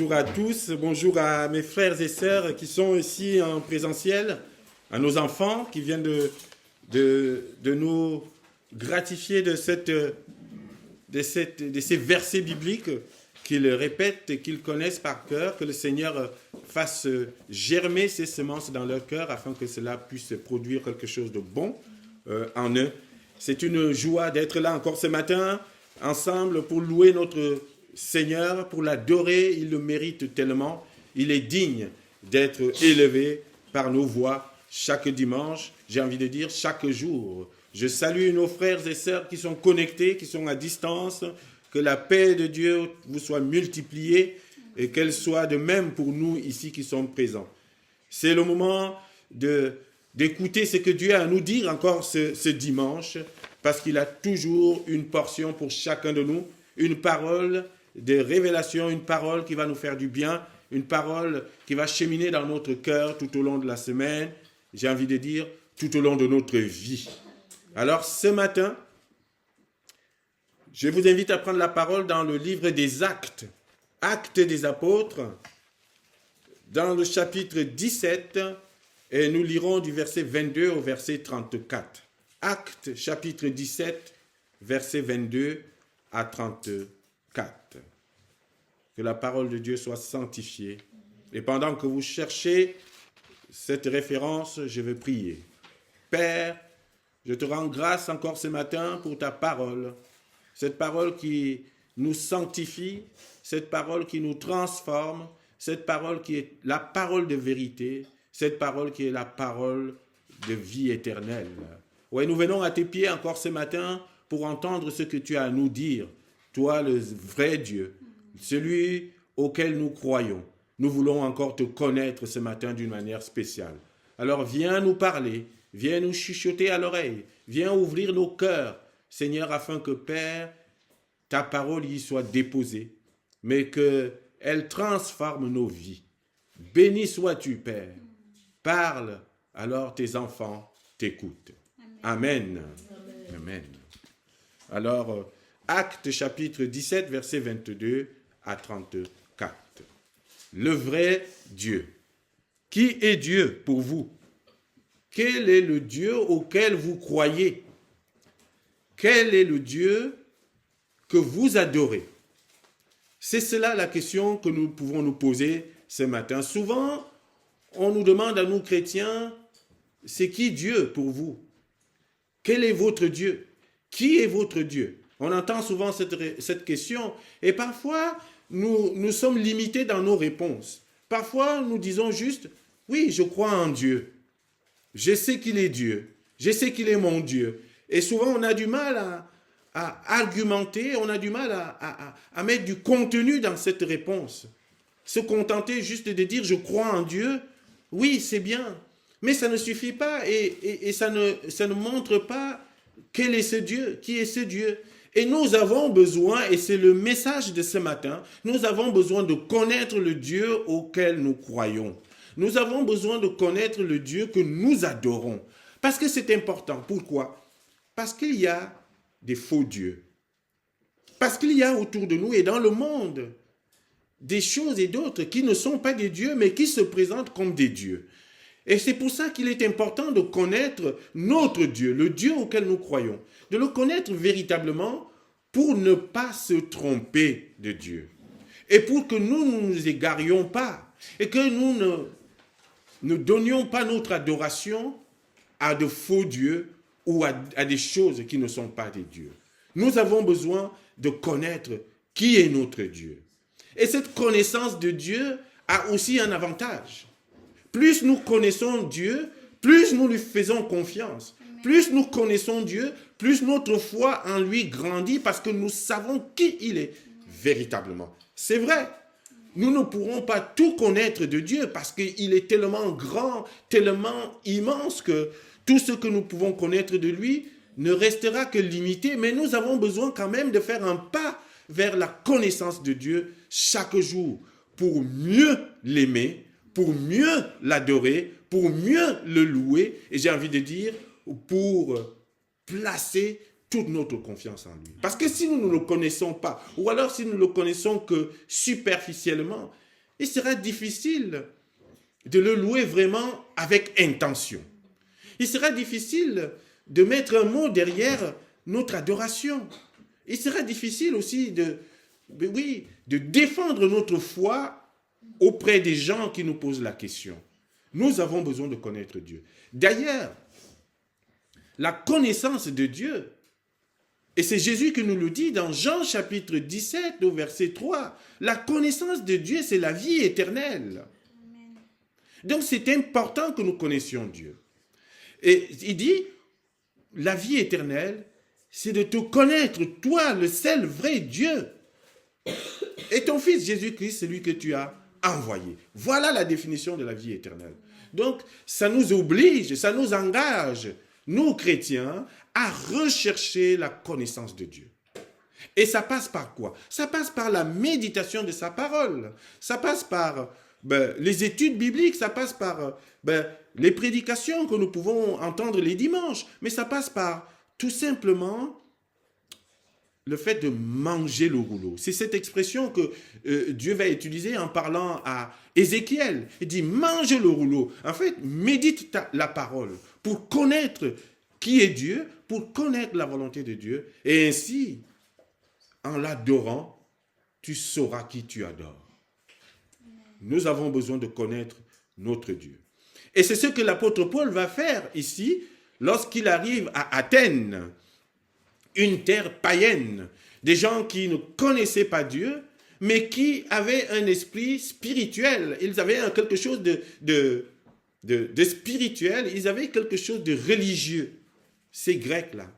bonjour à tous, bonjour à mes frères et sœurs qui sont ici en présentiel, à nos enfants qui viennent de nous gratifier de ces versets bibliques qu'ils répètent et qu'ils connaissent par cœur, que le Seigneur fasse germer ces semences dans leur cœur afin que cela puisse produire quelque chose de bon en eux. C'est une joie d'être là encore ce matin, ensemble, pour louer notre Seigneur, pour l'adorer. Il le mérite tellement. Il est digne d'être élevé par nos voix chaque dimanche, j'ai envie de dire chaque jour. Je salue nos frères et sœurs qui sont connectés, qui sont à distance. Que la paix de Dieu vous soit multipliée et qu'elle soit de même pour nous ici qui sommes présents. C'est le moment d'écouter ce que Dieu a à nous dire encore ce dimanche, parce qu'il a toujours une portion pour chacun de nous, une parole de révélation, une parole qui va nous faire du bien, une parole qui va cheminer dans notre cœur tout au long de la semaine, j'ai envie de dire tout au long de notre vie. Alors ce matin, je vous invite à prendre la parole dans le livre des Actes, Actes des Apôtres, dans le chapitre 17, et nous lirons du verset 22 au verset 34. Actes, chapitre 17, verset 22 à 34. Que la parole de Dieu soit sanctifiée. Et pendant que vous cherchez cette référence, je vais prier. Père, je te rends grâce encore ce matin pour ta parole. Cette parole qui nous sanctifie, cette parole qui nous transforme, cette parole qui est la parole de vérité, cette parole qui est la parole de vie éternelle. Oui, nous venons à tes pieds encore ce matin pour entendre ce que tu as à nous dire. Toi, le vrai Dieu, celui auquel nous croyons. Nous voulons encore te connaître ce matin d'une manière spéciale. Alors viens nous parler, viens nous chuchoter à l'oreille, viens ouvrir nos cœurs, Seigneur, afin que, Père, ta parole y soit déposée, mais qu'elle transforme nos vies. Béni sois-tu, Père. Parle, alors tes enfants t'écoutent. Amen. Amen. Amen. Alors, Actes chapitre 17, versets 22 à 34. Le vrai Dieu. Qui est Dieu pour vous? Quel est le Dieu auquel vous croyez? Quel est le Dieu que vous adorez? C'est cela la question que nous pouvons nous poser ce matin. Souvent, on nous demande à nous chrétiens, c'est qui Dieu pour vous? Quel est votre Dieu? Qui est votre Dieu? On entend souvent cette question et parfois nous sommes limités dans nos réponses. Parfois nous disons juste, oui, je crois en Dieu. Je sais qu'il est Dieu. Je sais qu'il est mon Dieu. Et souvent on a du mal à argumenter, on a du mal à mettre du contenu dans cette réponse. Se contenter juste de dire je crois en Dieu, oui, c'est bien. Mais ça ne suffit pas et ça ne montre pas quel est ce Dieu, qui est ce Dieu. Et nous avons besoin, et c'est le message de ce matin, nous avons besoin de connaître le Dieu auquel nous croyons. Nous avons besoin de connaître le Dieu que nous adorons. Parce que c'est important. Pourquoi? Parce qu'il y a des faux dieux. Parce qu'il y a autour de nous et dans le monde des choses et d'autres qui ne sont pas des dieux, mais qui se présentent comme des dieux. Et c'est pour ça qu'il est important de connaître notre Dieu, le Dieu auquel nous croyons, de le connaître véritablement pour ne pas se tromper de Dieu. Et pour que nous ne nous égarions pas et que nous ne donnions pas notre adoration à de faux dieux ou à des choses qui ne sont pas des dieux. Nous avons besoin de connaître qui est notre Dieu. Et cette connaissance de Dieu a aussi un avantage. Plus nous connaissons Dieu, plus nous lui faisons confiance. Plus nous connaissons Dieu, plus notre foi en lui grandit parce que nous savons qui il est véritablement. C'est vrai, nous ne pourrons pas tout connaître de Dieu parce qu'il est tellement grand, tellement immense que tout ce que nous pouvons connaître de lui ne restera que limité. Mais nous avons besoin quand même de faire un pas vers la connaissance de Dieu chaque jour pour mieux l'aimer, pour mieux l'adorer, pour mieux le louer, et j'ai envie de dire, pour placer toute notre confiance en lui. Parce que si nous ne le connaissons pas, ou alors si nous ne le connaissons que superficiellement, il sera difficile de le louer vraiment avec intention. Il sera difficile de mettre un mot derrière notre adoration. Il sera difficile aussi de défendre notre foi auprès des gens qui nous posent la question. Nous avons besoin de connaître Dieu. D'ailleurs, la connaissance de Dieu, et c'est Jésus qui nous le dit dans Jean chapitre 17 au verset 3, la connaissance de Dieu, c'est la vie éternelle. Donc c'est important que nous connaissions Dieu. Et il dit, la vie éternelle, c'est de te connaître, toi, le seul vrai Dieu. Et ton Fils Jésus-Christ, celui que tu as envoyé. Voilà la définition de la vie éternelle. Donc, ça nous oblige, ça nous engage, nous chrétiens, à rechercher la connaissance de Dieu. Et ça passe par quoi? Ça passe par la méditation de sa parole. Ça passe par les études bibliques, ça passe par les prédications que nous pouvons entendre les dimanches. Mais ça passe par tout simplement le fait de manger le rouleau. C'est cette expression que Dieu va utiliser en parlant à Ézéchiel. Il dit, mange le rouleau. En fait, médite la parole pour connaître qui est Dieu, pour connaître la volonté de Dieu. Et ainsi, en l'adorant, tu sauras qui tu adores. Nous avons besoin de connaître notre Dieu. Et c'est ce que l'apôtre Paul va faire ici, lorsqu'il arrive à Athènes, une terre païenne, des gens qui ne connaissaient pas Dieu, mais qui avaient un esprit spirituel. Ils avaient quelque chose de spirituel, ils avaient quelque chose de religieux. Ces Grecs-là,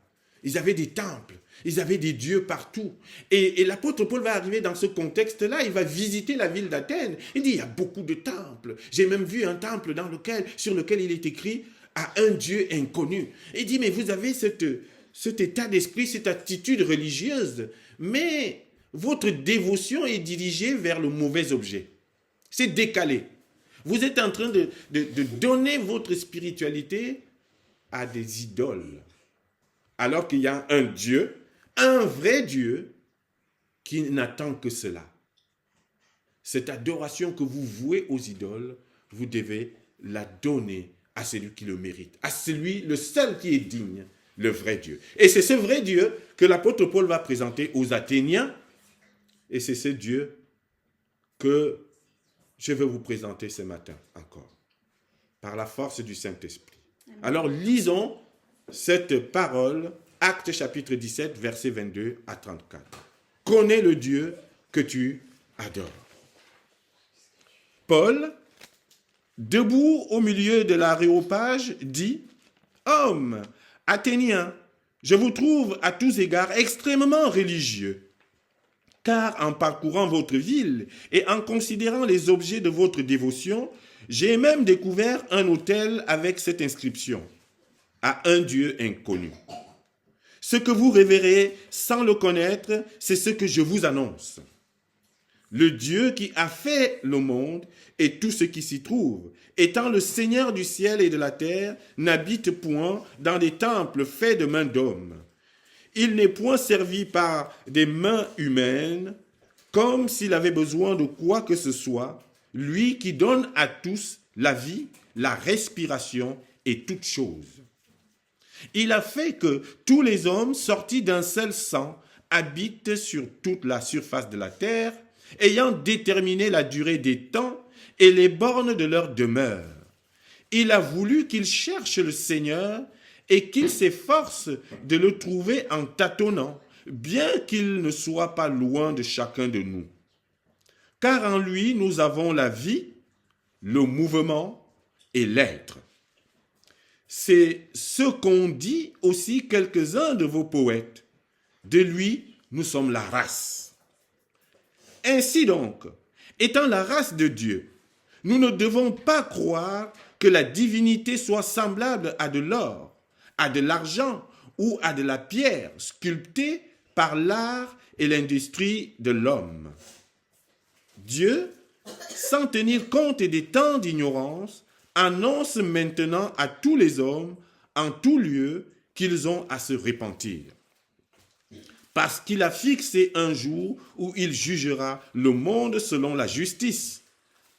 ils avaient des temples, ils avaient des dieux partout. Et l'apôtre Paul va arriver dans ce contexte-là, il va visiter la ville d'Athènes. Il dit, il y a beaucoup de temples. J'ai même vu un temple sur lequel il est écrit à un Dieu inconnu. Il dit, mais vous avez cet état d'esprit, cette attitude religieuse, mais votre dévotion est dirigée vers le mauvais objet. C'est décalé. Vous êtes en train de donner votre spiritualité à des idoles, alors qu'il y a un Dieu, un vrai Dieu, qui n'attend que cela. Cette adoration que vous vouez aux idoles, vous devez la donner à celui qui le mérite, à celui, le seul qui est digne, le vrai Dieu. Et c'est ce vrai Dieu que l'apôtre Paul va présenter aux Athéniens, et c'est ce Dieu que je vais vous présenter ce matin encore, par la force du Saint-Esprit. Alors lisons cette parole, Actes chapitre 17, versets 22 à 34. Connais le Dieu que tu adores. Paul, debout au milieu de l'aréopage, dit, « Hommes, Athéniens, je vous trouve à tous égards extrêmement religieux, car en parcourant votre ville et en considérant les objets de votre dévotion, j'ai même découvert un autel avec cette inscription, à un Dieu inconnu. Ce que vous révérez sans le connaître, c'est ce que je vous annonce. Le Dieu qui a fait le monde et tout ce qui s'y trouve, étant le Seigneur du ciel et de la terre, n'habite point dans des temples faits de mains d'hommes. Il n'est point servi par des mains humaines, comme s'il avait besoin de quoi que ce soit, lui qui donne à tous la vie, la respiration et toutes choses. Il a fait que tous les hommes sortis d'un seul sang habitent sur toute la surface de la terre, ayant déterminé la durée des temps et les bornes de leur demeure. Il a voulu qu'ils cherchent le Seigneur et qu'ils s'efforcent de le trouver en tâtonnant, bien qu'il ne soit pas loin de chacun de nous. Car en lui, nous avons la vie, le mouvement et l'être. C'est ce qu'ont dit aussi quelques-uns de vos poètes. De lui, nous sommes la race. Ainsi donc, étant la race de Dieu, nous ne devons pas croire que la divinité soit semblable à de l'or, à de l'argent ou à de la pierre sculptée par l'art et l'industrie de l'homme. Dieu, sans tenir compte des temps d'ignorance, annonce maintenant à tous les hommes, en tout lieu, qu'ils ont à se repentir. Parce qu'il a fixé un jour où il jugera le monde selon la justice,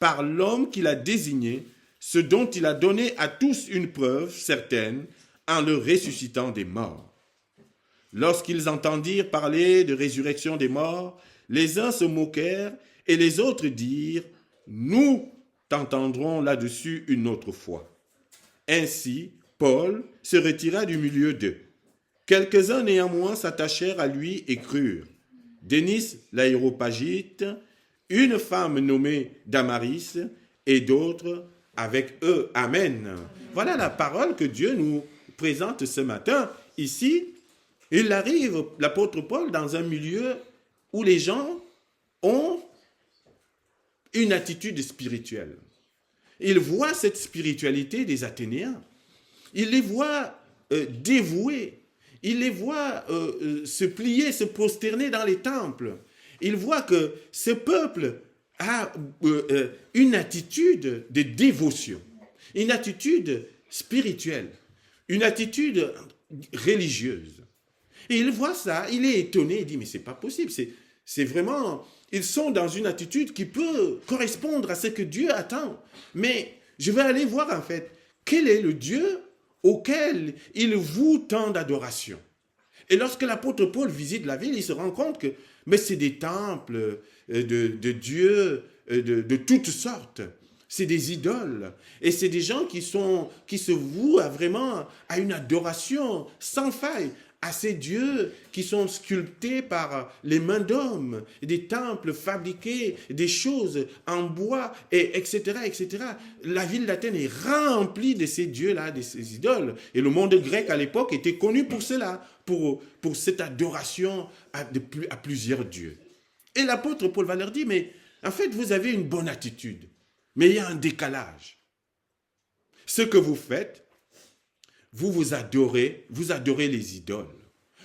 par l'homme qu'il a désigné, ce dont il a donné à tous une preuve certaine en le ressuscitant des morts. Lorsqu'ils entendirent parler de résurrection des morts, les uns se moquèrent et les autres dirent « Nous t'entendrons là-dessus une autre fois. » Ainsi, Paul se retira du milieu d'eux. Quelques-uns néanmoins s'attachèrent à lui et crurent. Dénis l'Aéropagite, une femme nommée Damaris et d'autres avec eux. Amen. Voilà la parole que Dieu nous présente ce matin. Ici, il arrive, l'apôtre Paul, dans un milieu où les gens ont une attitude spirituelle. Il voit cette spiritualité des Athéniens. Il les voit dévoués. Il les voit se plier, se prosterner dans les temples. Il voit que ce peuple a une attitude de dévotion, une attitude spirituelle, une attitude religieuse. Et il voit ça, il est étonné, il dit, mais c'est pas possible, c'est vraiment, ils sont dans une attitude qui peut correspondre à ce que Dieu attend. Mais je vais aller voir en fait, quel est le Dieu auquel il voue tant d'adoration. Et lorsque l'apôtre Paul visite la ville, il se rend compte que mais c'est des temples de dieux de toutes sortes. C'est des idoles. Et c'est des gens qui se vouent vraiment à une adoration sans faille, à ces dieux qui sont sculptés par les mains d'hommes, des temples fabriqués, des choses en bois, et etc., etc. La ville d'Athènes est remplie de ces dieux-là, de ces idoles. Et le monde grec à l'époque était connu pour cela, pour cette adoration à plusieurs dieux. Et l'apôtre Paul va leur dire, mais en fait, vous avez une bonne attitude, mais il y a un décalage. Ce que vous faites, vous adorez les idoles.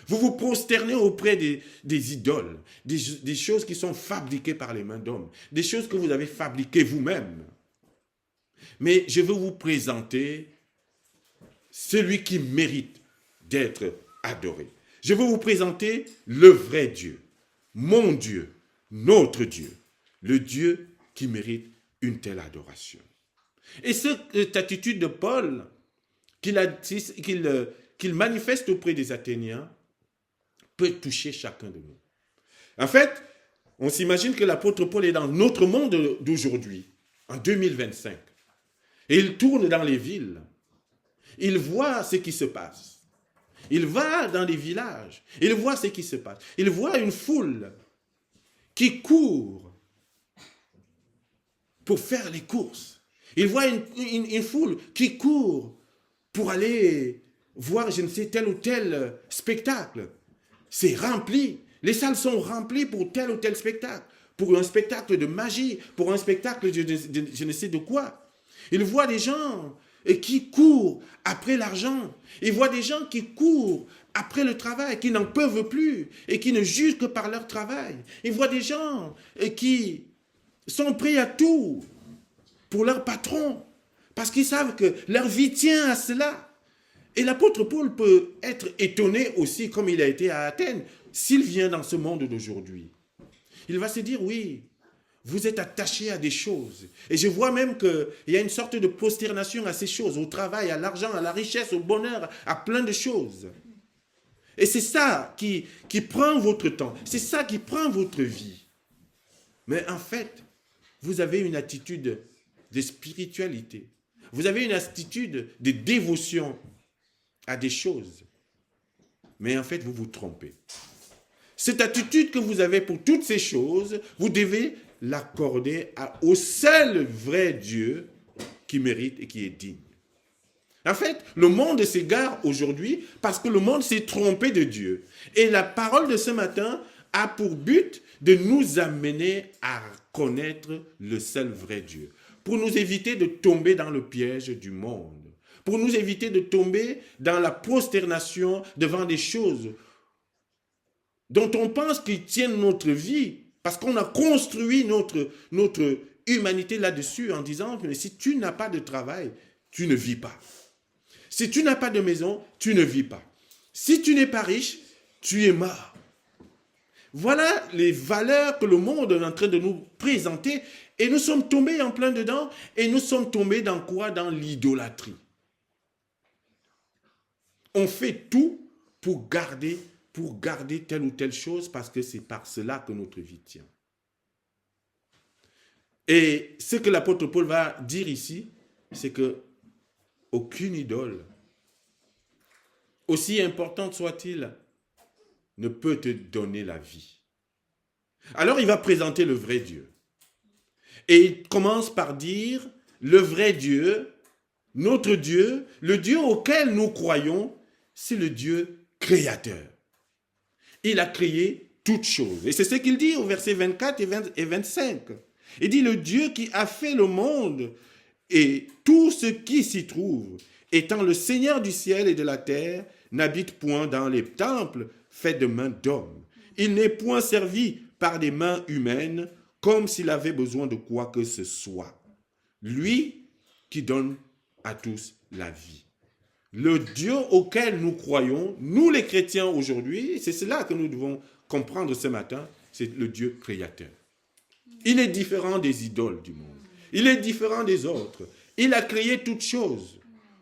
Vous vous prosternez auprès des idoles, des choses qui sont fabriquées par les mains d'hommes, des choses que vous avez fabriquées vous-même. Mais je veux vous présenter celui qui mérite d'être adoré. Je veux vous présenter le vrai Dieu, mon Dieu, notre Dieu, le Dieu qui mérite une telle adoration. Et cette attitude de Paul qu'il manifeste auprès des Athéniens peut toucher chacun de nous. En fait, on s'imagine que l'apôtre Paul est dans notre monde d'aujourd'hui, en 2025. Et il tourne dans les villes. Il voit ce qui se passe. Il va dans les villages. Il voit ce qui se passe. Il voit une foule qui court pour faire les courses. Il voit une foule qui court pour aller voir, je ne sais, tel ou tel spectacle. C'est rempli. Les salles sont remplies pour tel ou tel spectacle. Pour un spectacle de magie, pour un spectacle de je ne sais de quoi. Il voit des gens qui courent après l'argent. Il voit des gens qui courent après le travail, qui n'en peuvent plus et qui ne jugent que par leur travail. Il voit des gens qui sont prêts à tout pour leur patron, parce qu'ils savent que leur vie tient à cela. Et l'apôtre Paul peut être étonné aussi, comme il a été à Athènes, s'il vient dans ce monde d'aujourd'hui. Il va se dire, oui, vous êtes attachés à des choses. Et je vois même qu'il y a une sorte de prosternation à ces choses, au travail, à l'argent, à la richesse, au bonheur, à plein de choses. Et c'est ça qui prend votre temps, c'est ça qui prend votre vie. Mais en fait, vous avez une attitude de spiritualité. Vous avez une attitude de dévotion à des choses. Mais en fait, vous vous trompez. Cette attitude que vous avez pour toutes ces choses, vous devez l'accorder au seul vrai Dieu qui mérite et qui est digne. En fait, le monde s'égare aujourd'hui parce que le monde s'est trompé de Dieu. Et la parole de ce matin a pour but de nous amener à connaître le seul vrai Dieu, pour nous éviter de tomber dans le piège du monde, pour nous éviter de tomber dans la prosternation devant des choses dont on pense qu'ils tiennent notre vie, parce qu'on a construit notre humanité là-dessus en disant que si tu n'as pas de travail, tu ne vis pas. Si tu n'as pas de maison, tu ne vis pas. Si tu n'es pas riche, tu es mort. Voilà les valeurs que le monde est en train de nous présenter Et nous sommes tombés en plein dedans, et nous sommes tombés dans quoi? Dans l'idolâtrie. On fait tout pour garder telle ou telle chose parce que c'est par cela que notre vie tient. Et ce que l'apôtre Paul va dire ici, c'est que aucune idole, aussi importante soit-il, ne peut te donner la vie. Alors il va présenter le vrai Dieu. Et il commence par dire, le vrai Dieu, notre Dieu, le Dieu auquel nous croyons, c'est le Dieu créateur. Il a créé toutes choses. Et c'est ce qu'il dit au verset 24 et 25. Il dit, le Dieu qui a fait le monde et tout ce qui s'y trouve, étant le Seigneur du ciel et de la terre, n'habite point dans les temples faits de mains d'hommes. Il n'est point servi par des mains humaines, comme s'il avait besoin de quoi que ce soit. Lui qui donne à tous la vie. Le Dieu auquel nous croyons, nous les chrétiens aujourd'hui, c'est cela que nous devons comprendre ce matin, c'est le Dieu créateur. Il est différent des idoles du monde. Il est différent des autres. Il a créé toutes choses.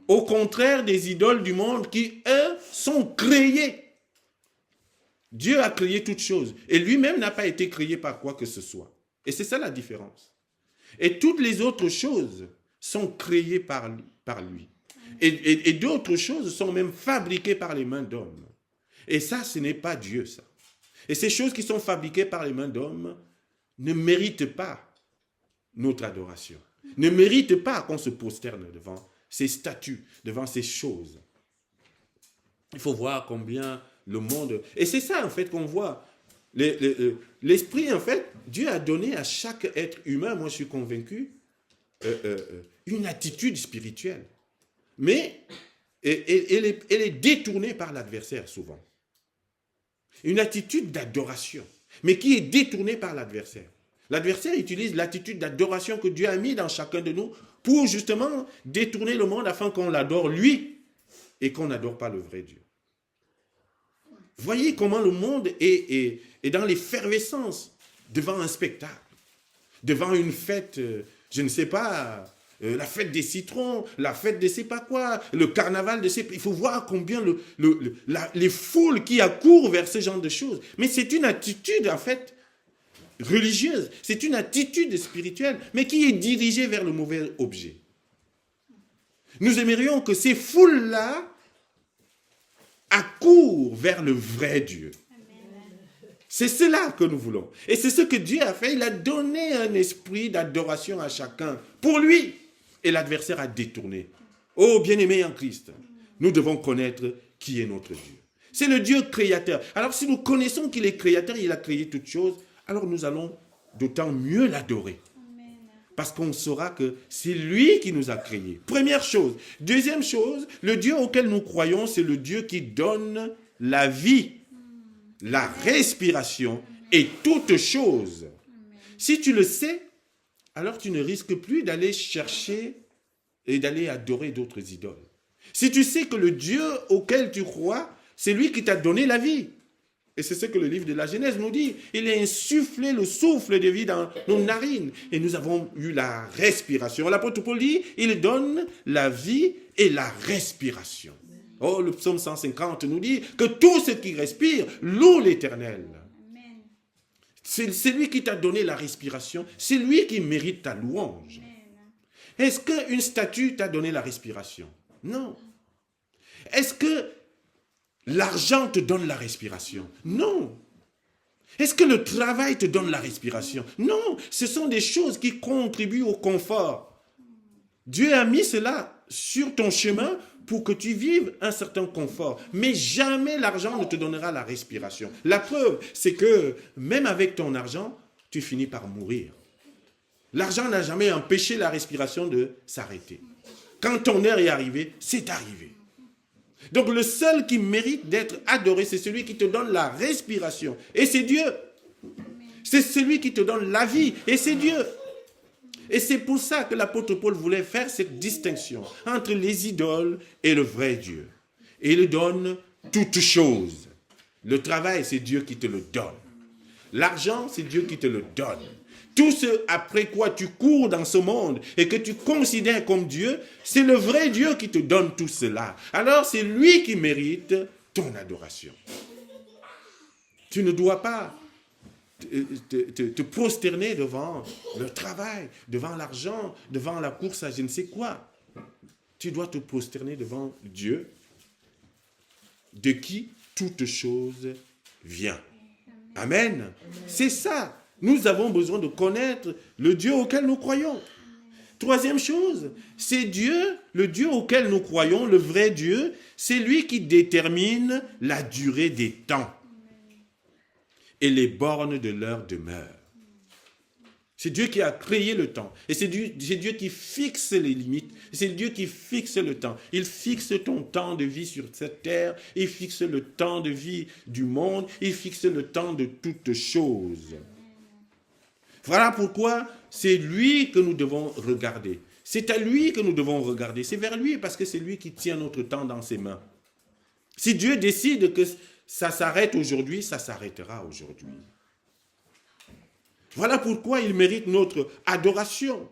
Au contraire des idoles du monde qui, eux, sont créées. Dieu a créé toutes choses. Et lui-même n'a pas été créé par quoi que ce soit. Et c'est ça la différence. Et toutes les autres choses sont créées par lui. Et d'autres choses sont même fabriquées par les mains d'hommes. Et ça, ce n'est pas Dieu, ça. Et ces choses qui sont fabriquées par les mains d'hommes ne méritent pas notre adoration. Ne méritent pas qu'on se prosterne devant ces statues, devant ces choses. Il faut voir combien le monde... Et c'est ça, en fait, qu'on voit. L'esprit, en fait, Dieu a donné à chaque être humain, moi je suis convaincu, une attitude spirituelle. Mais elle est détournée par l'adversaire souvent. Une attitude d'adoration, mais qui est détournée par l'adversaire. L'adversaire utilise l'attitude d'adoration que Dieu a mis dans chacun de nous pour justement détourner le monde afin qu'on l'adore lui et qu'on n'adore pas le vrai Dieu. Voyez comment le monde est dans l'effervescence devant un spectacle, devant une fête, je ne sais pas, la fête des citrons, la fête de je ne sais pas quoi, le carnaval de il faut voir combien les foules qui accourent vers ce genre de choses. Mais c'est une attitude en fait religieuse, c'est une attitude spirituelle, mais qui est dirigée vers le mauvais objet. Nous aimerions que ces foules-là accourent vers le vrai Dieu. C'est cela que nous voulons. Et c'est ce que Dieu a fait. Il a donné un esprit d'adoration à chacun pour lui. Et l'adversaire a détourné. Oh, bien-aimés en Christ, nous devons connaître qui est notre Dieu. C'est le Dieu créateur. Alors si nous connaissons qu'il est créateur, il a créé toutes choses, alors nous allons d'autant mieux l'adorer. Parce qu'on saura que c'est lui qui nous a créés. Première chose. Deuxième chose, le Dieu auquel nous croyons, c'est le Dieu qui donne la vie, la respiration et toutes choses. Si tu le sais, alors tu ne risques plus d'aller chercher et d'aller adorer d'autres idoles. Si tu sais que le Dieu auquel tu crois, c'est lui qui t'a donné la vie. Et c'est ce que le livre de la Genèse nous dit. Il a insufflé le souffle de vie dans nos narines. Et nous avons eu la respiration. L'apôtre Paul dit, il donne la vie et la respiration. Oh, le psaume 150 nous dit que tout ce qui respire loue l'Éternel. C'est lui qui t'a donné la respiration. C'est lui qui mérite ta louange. Est-ce qu'une statue t'a donné la respiration? Non. Est-ce que l'argent te donne la respiration? Non. Est-ce que le travail te donne la respiration? Non. Ce sont des choses qui contribuent au confort. Dieu a mis cela sur ton chemin pour que tu vives un certain confort. Mais jamais l'argent ne te donnera la respiration. La preuve, c'est que même avec ton argent, tu finis par mourir. L'argent n'a jamais empêché la respiration de s'arrêter. Quand ton heure est arrivée, c'est arrivé. Donc le seul qui mérite d'être adoré, c'est celui qui te donne la respiration. Et c'est Dieu. C'est celui qui te donne la vie. Et c'est Dieu. Et c'est pour ça que l'apôtre Paul voulait faire cette distinction entre les idoles et le vrai Dieu. Et il donne toutes choses. Le travail, c'est Dieu qui te le donne. L'argent, c'est Dieu qui te le donne. tout ce après quoi tu cours dans ce monde et que tu considères comme Dieu, c'est le vrai Dieu qui te donne tout cela. Alors c'est lui qui mérite ton adoration. Tu ne dois pas te prosterner devant le travail, devant l'argent, devant la course à je ne sais quoi. Tu dois te prosterner devant Dieu, de qui toute chose vient. Amen. C'est ça. Nous avons besoin de connaître le Dieu auquel nous croyons. Troisième chose, c'est Dieu, le Dieu auquel nous croyons, le vrai Dieu, c'est lui qui détermine la durée des temps et les bornes de leur demeure. C'est Dieu qui a créé le temps. Et c'est Dieu qui fixe les limites. C'est Dieu qui fixe le temps. Il fixe ton temps de vie sur cette terre. Il fixe le temps de vie du monde. Il fixe le temps de toutes choses. Voilà pourquoi c'est lui que nous devons regarder. C'est à lui que nous devons regarder. C'est vers lui parce que c'est lui qui tient notre temps dans ses mains. Si Dieu décide que ça s'arrête aujourd'hui, ça s'arrêtera aujourd'hui. Voilà pourquoi il mérite notre adoration.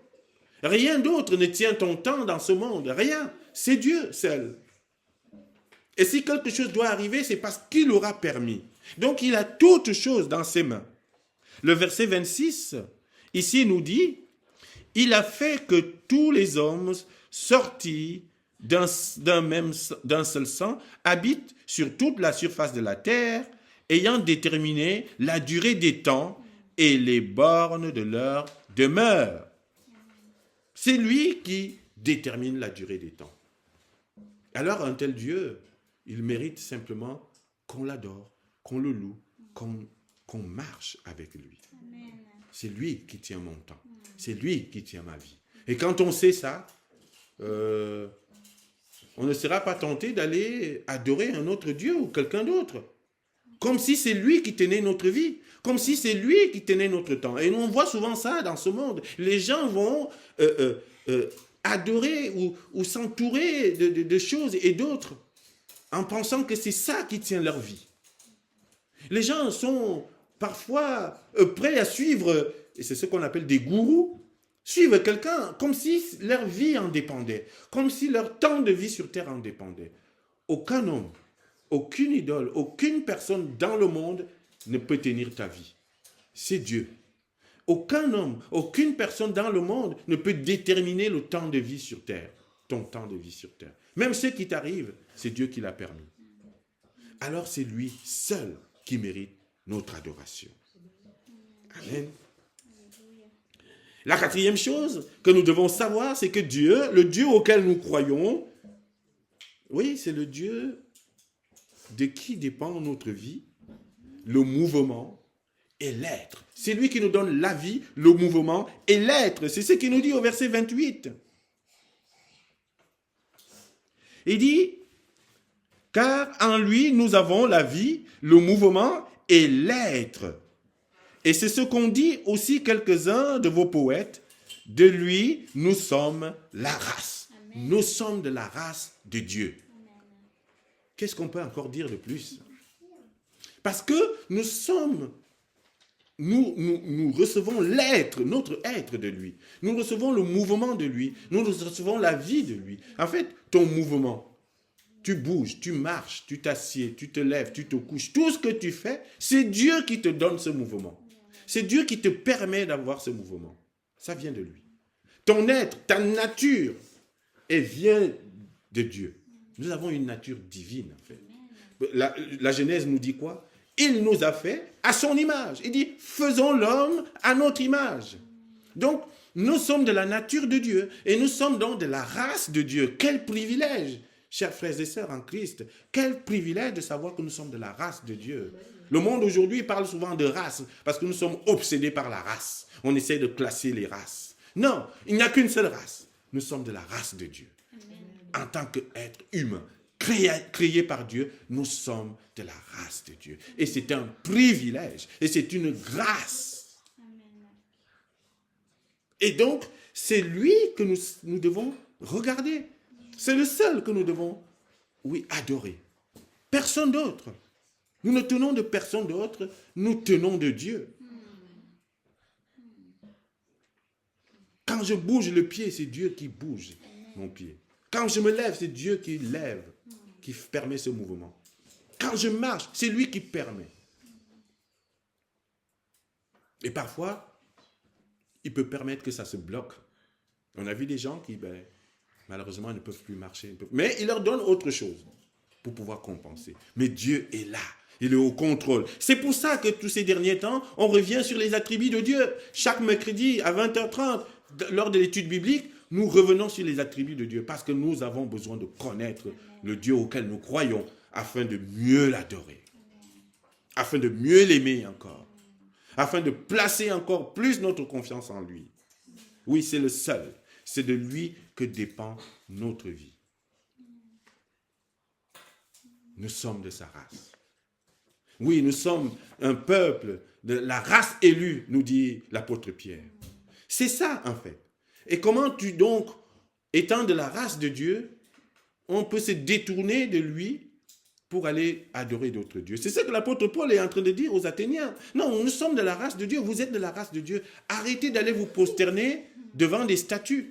Rien d'autre ne tient ton temps dans ce monde. Rien. C'est Dieu seul. Et si quelque chose doit arriver, c'est parce qu'il aura permis. Donc il a toutes choses dans ses mains. Le verset 26, ici nous dit, « Il a fait que tous les hommes sortis d'un seul sang habitent sur toute la surface de la terre, ayant déterminé la durée des temps et les bornes de leur demeure. » C'est lui qui détermine la durée des temps. Alors un tel Dieu, il mérite simplement qu'on l'adore, qu'on le loue, qu'on marche avec lui. C'est lui qui tient mon temps. C'est lui qui tient ma vie. Et quand on sait ça, on ne sera pas tenté d'aller adorer un autre Dieu ou quelqu'un d'autre. Comme si c'est lui qui tenait notre vie. Comme si c'est lui qui tenait notre temps. Et on voit souvent ça dans ce monde. Les gens vont adorer ou s'entourer de choses et d'autres en pensant que c'est ça qui tient leur vie. Les gens sont parfois prêts à suivre, et c'est ce qu'on appelle des gourous, suivre quelqu'un comme si leur vie en dépendait, comme si leur temps de vie sur terre en dépendait. Aucun homme, aucune idole, aucune personne dans le monde ne peut tenir ta vie. C'est Dieu. Aucun homme, aucune personne dans le monde ne peut déterminer le temps de vie sur terre, ton temps de vie sur terre. Même ce qui t'arrive, c'est Dieu qui l'a permis. Alors c'est lui seul qui mérite notre adoration. Amen. La quatrième chose que nous devons savoir, c'est que Dieu, le Dieu auquel nous croyons, oui, c'est le Dieu de qui dépend notre vie, le mouvement et l'être. C'est lui qui nous donne la vie, le mouvement et l'être. C'est ce qu'il nous dit au verset 28. Il dit, « Car en lui, nous avons la vie, le mouvement et l'être. » Et c'est ce qu'ont dit aussi quelques-uns de vos poètes. De lui, nous sommes la race. Amen. Nous sommes de la race de Dieu. Amen. Qu'est-ce qu'on peut encore dire de plus? Parce que nous recevons l'être, notre être de lui. Nous recevons le mouvement de lui. Nous recevons la vie de lui. En fait, ton mouvement, tu bouges, tu marches, tu t'assieds, tu te lèves, tu te couches. Tout ce que tu fais, c'est Dieu qui te donne ce mouvement. C'est Dieu qui te permet d'avoir ce mouvement. Ça vient de lui. Ton être, ta nature, elle vient de Dieu. Nous avons une nature divine, en fait. La Genèse nous dit quoi? Il nous a fait à son image. Il dit, faisons l'homme à notre image. Donc, nous sommes de la nature de Dieu et nous sommes donc de la race de Dieu. Quel privilège, chers frères et sœurs en Christ. Quel privilège de savoir que nous sommes de la race de Dieu. Le monde aujourd'hui parle souvent de race parce que nous sommes obsédés par la race. On essaie de classer les races. Non, il n'y a qu'une seule race. Nous sommes de la race de Dieu. Amen. En tant qu'être humain, créé par Dieu, nous sommes de la race de Dieu. Et c'est un privilège et c'est une grâce. Amen. Et donc, c'est lui que nous devons regarder. C'est le seul que nous devons, oui, adorer. Personne d'autre. Nous ne tenons de personne d'autre, nous tenons de Dieu. Quand je bouge le pied, c'est Dieu qui bouge mon pied. Quand je me lève, c'est Dieu qui lève, qui permet ce mouvement. Quand je marche, c'est lui qui permet. Et parfois, il peut permettre que ça se bloque. On a vu des gens qui, malheureusement, ne peuvent plus marcher. Mais il leur donne autre chose pour pouvoir compenser. Mais Dieu est là. Il est au contrôle. C'est pour ça que tous ces derniers temps, on revient sur les attributs de Dieu. Chaque mercredi à 20h30, lors de l'étude biblique, nous revenons sur les attributs de Dieu parce que nous avons besoin de connaître le Dieu auquel nous croyons afin de mieux l'adorer, afin de mieux l'aimer encore, afin de placer encore plus notre confiance en lui. Oui, c'est le seul. C'est de lui que dépend notre vie. Nous sommes de sa race. Oui, nous sommes un peuple de la race élue, nous dit l'apôtre Pierre. C'est ça, en fait. Et comment donc, étant de la race de Dieu, on peut se détourner de lui pour aller adorer d'autres dieux? C'est ce que l'apôtre Paul est en train de dire aux Athéniens. Non, nous sommes de la race de Dieu, vous êtes de la race de Dieu. Arrêtez d'aller vous prosterner devant des statues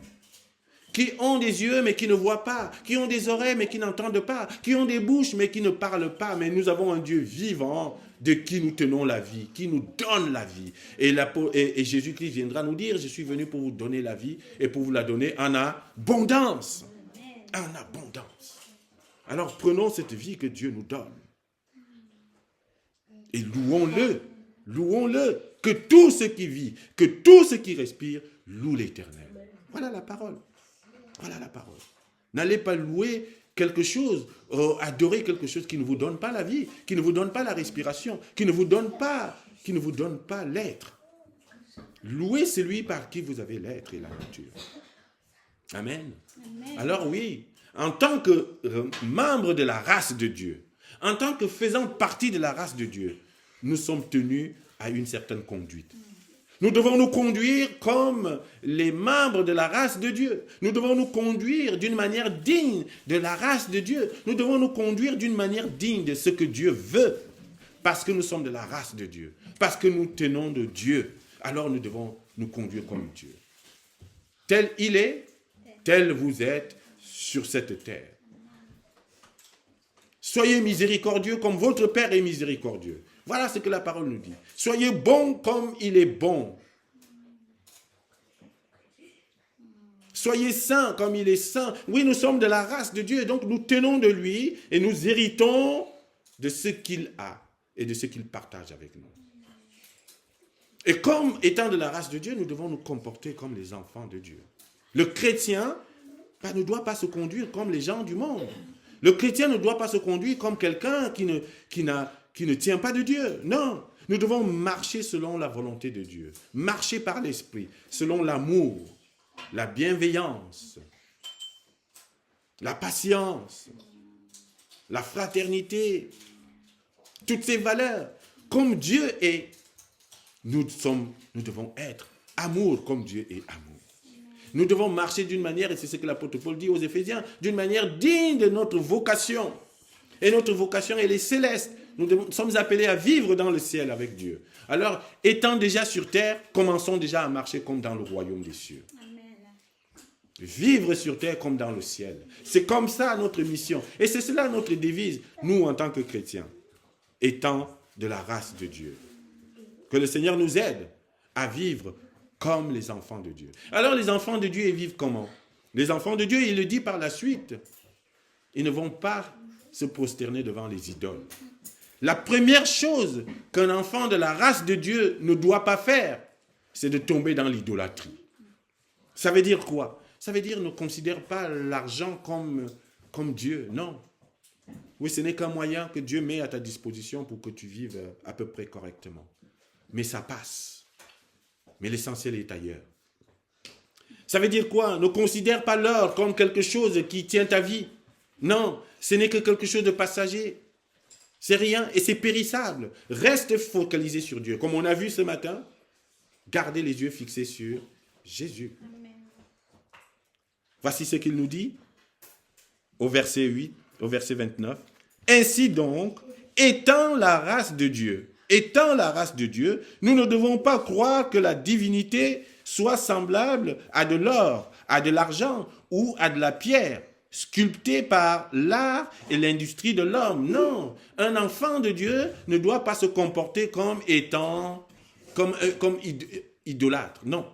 qui ont des yeux mais qui ne voient pas, qui ont des oreilles mais qui n'entendent pas, qui ont des bouches mais qui ne parlent pas. Mais nous avons un Dieu vivant de qui nous tenons la vie, qui nous donne la vie. Et Jésus-Christ viendra nous dire, je suis venu pour vous donner la vie et pour vous la donner en abondance. En abondance. Alors prenons cette vie que Dieu nous donne. Et louons-le. Louons-le. Que tout ce qui vit, que tout ce qui respire, loue l'Éternel. Voilà la parole. Voilà la parole. N'allez pas louer quelque chose, adorer quelque chose qui ne vous donne pas la vie, qui ne vous donne pas la respiration, qui ne vous donne pas l'être. Louez celui par qui vous avez l'être et la nature. Amen. Amen. Alors oui, en tant que membre de la race de Dieu, en tant que faisant partie de la race de Dieu, nous sommes tenus à une certaine conduite. Nous devons nous conduire comme les membres de la race de Dieu. Nous devons nous conduire d'une manière digne de la race de Dieu. Nous devons nous conduire d'une manière digne de ce que Dieu veut. Parce que nous sommes de la race de Dieu. Parce que nous tenons de Dieu. Alors nous devons nous conduire comme Dieu. Tel il est, tel vous êtes sur cette terre. Soyez miséricordieux comme votre Père est miséricordieux. Voilà ce que la parole nous dit. Soyez bons comme il est bon. Soyez saints comme il est saint. Oui, nous sommes de la race de Dieu, et donc nous tenons de lui et nous héritons de ce qu'il a et de ce qu'il partage avec nous. Et comme étant de la race de Dieu, nous devons nous comporter comme les enfants de Dieu. Le chrétien ne doit pas se conduire comme les gens du monde. Le chrétien ne doit pas se conduire comme quelqu'un qui ne tient pas de Dieu. Non, nous devons marcher selon la volonté de Dieu. Marcher par l'esprit, selon l'amour, la bienveillance, la patience, la fraternité, toutes ces valeurs. Comme Dieu est, nous devons être amour comme Dieu est amour. Nous devons marcher d'une manière, et c'est ce que l'apôtre Paul dit aux Éphésiens, d'une manière digne de notre vocation. Et notre vocation, elle est céleste. Nous sommes appelés à vivre dans le ciel avec Dieu. Alors, étant déjà sur terre, commençons déjà à marcher comme dans le royaume des cieux. Amen. Vivre sur terre comme dans le ciel. C'est comme ça notre mission. Et c'est cela notre devise, nous en tant que chrétiens, étant de la race de Dieu. Que le Seigneur nous aide à vivre comme les enfants de Dieu. Alors les enfants de Dieu, ils vivent comment? Les enfants de Dieu, il le dit par la suite, ils ne vont pas se prosterner devant les idoles. La première chose qu'un enfant de la race de Dieu ne doit pas faire, c'est de tomber dans l'idolâtrie. Ça veut dire quoi? Ça veut dire ne considère pas l'argent comme Dieu. Non. Oui, ce n'est qu'un moyen que Dieu met à ta disposition pour que tu vives à peu près correctement. Mais ça passe. Mais l'essentiel est ailleurs. Ça veut dire quoi? Ne considère pas l'or comme quelque chose qui tient ta vie. Non, ce n'est que quelque chose de passager. C'est rien et c'est périssable. Reste focalisé sur Dieu. Comme on a vu ce matin, gardez les yeux fixés sur Jésus. Amen. Voici ce qu'il nous dit au verset 8, au verset 29. Ainsi donc, étant la race de Dieu, nous ne devons pas croire que la divinité soit semblable à de l'or, à de l'argent ou à de la pierre, sculpté par l'art et l'industrie de l'homme. Non, un enfant de Dieu ne doit pas se comporter comme étant, comme idolâtre. Non,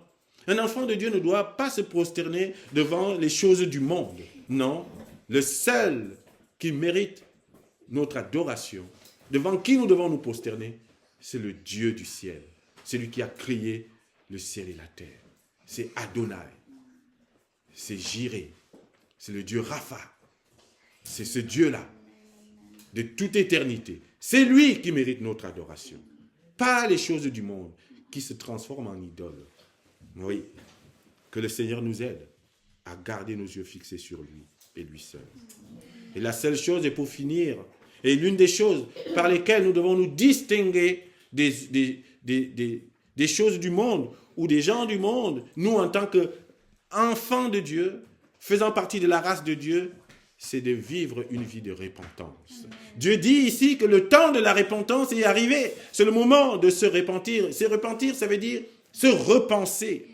un enfant de Dieu ne doit pas se prosterner devant les choses du monde. Non, le seul qui mérite notre adoration, devant qui nous devons nous prosterner, c'est le Dieu du ciel. C'est lui qui a créé le ciel et la terre. C'est Adonai. C'est Jireh. C'est le Dieu Rapha. C'est ce Dieu-là, de toute éternité. C'est lui qui mérite notre adoration. Pas les choses du monde qui se transforment en idoles. Oui, que le Seigneur nous aide à garder nos yeux fixés sur lui et lui seul. Et la seule chose, et pour finir, et l'une des choses par lesquelles nous devons nous distinguer des choses du monde ou des gens du monde, nous en tant qu'enfants de Dieu, faisant partie de la race de Dieu, c'est de vivre une vie de repentance. Dieu dit ici que le temps de la repentance est arrivé. C'est le moment de se repentir. Se repentir, ça veut dire se repenser,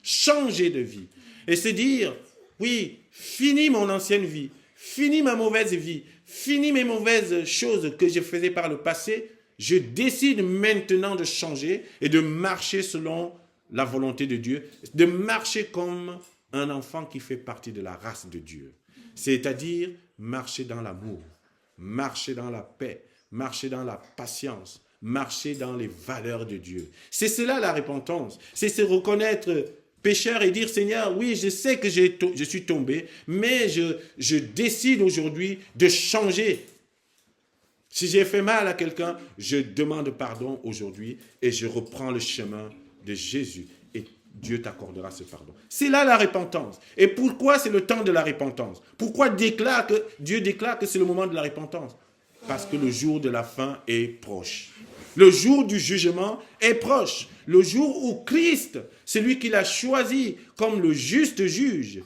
changer de vie. Et se dire, oui, fini mon ancienne vie, fini ma mauvaise vie, fini mes mauvaises choses que je faisais par le passé. Je décide maintenant de changer et de marcher selon la volonté de Dieu, de marcher comme un enfant qui fait partie de la race de Dieu. C'est-à-dire marcher dans l'amour, marcher dans la paix, marcher dans la patience, marcher dans les valeurs de Dieu. C'est cela la repentance, c'est se reconnaître pécheur et dire, Seigneur, oui, je sais que je suis tombé, mais je décide aujourd'hui de changer. Si j'ai fait mal à quelqu'un, je demande pardon aujourd'hui et je reprends le chemin de Jésus. Et Dieu t'accordera ce pardon. C'est là la repentance. Et pourquoi c'est le temps de la repentance? Pourquoi Dieu déclare que c'est le moment de la repentance? Parce que le jour de la fin est proche. Le jour du jugement est proche. Le jour où Christ, celui qu'il a choisi comme le juste juge,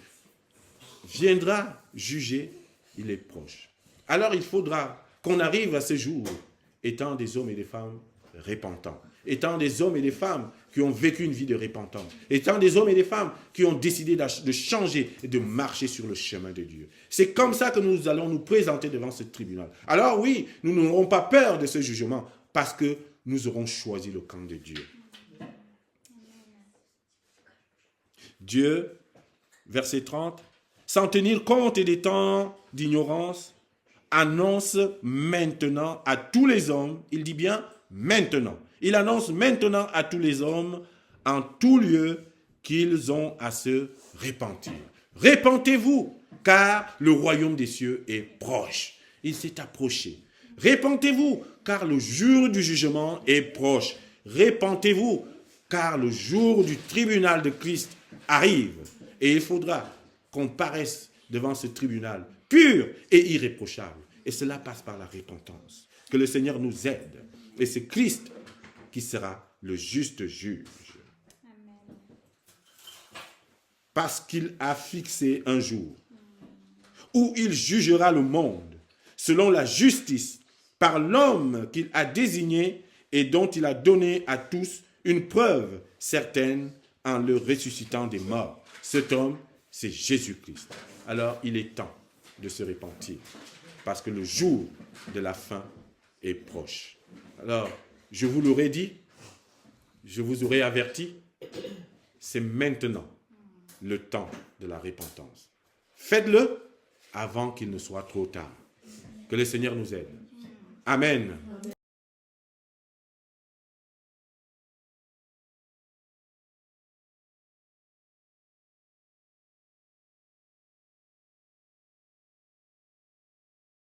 viendra juger, il est proche. Alors il faudra qu'on arrive à ce jour étant des hommes et des femmes repentants, étant des hommes et des femmes qui ont vécu une vie de repentance, étant des hommes et des femmes qui ont décidé de changer et de marcher sur le chemin de Dieu. C'est comme ça que nous allons nous présenter devant ce tribunal. Alors oui, nous n'aurons pas peur de ce jugement parce que nous aurons choisi le camp de Dieu. Dieu, verset 30, sans tenir compte des temps d'ignorance, annonce maintenant à tous les hommes, il dit bien maintenant, il annonce maintenant à tous les hommes en tout lieu qu'ils ont à se repentir. Repentez-vous, car le royaume des cieux est proche. Il s'est approché. Repentez-vous, car le jour du jugement est proche. Repentez-vous, car le jour du tribunal de Christ arrive. Et il faudra qu'on paraisse devant ce tribunal pur et irréprochable. Et cela passe par la repentance. Que le Seigneur nous aide. Et c'est Christ qui sera le juste juge. Parce qu'il a fixé un jour où il jugera le monde selon la justice par l'homme qu'il a désigné et dont il a donné à tous une preuve certaine en le ressuscitant des morts. Cet homme, c'est Jésus-Christ. Alors, il est temps de se repentir parce que le jour de la fin est proche. Alors, je vous l'aurais dit, je vous aurais averti, c'est maintenant le temps de la repentance. Faites-le avant qu'il ne soit trop tard. Que le Seigneur nous aide. Amen.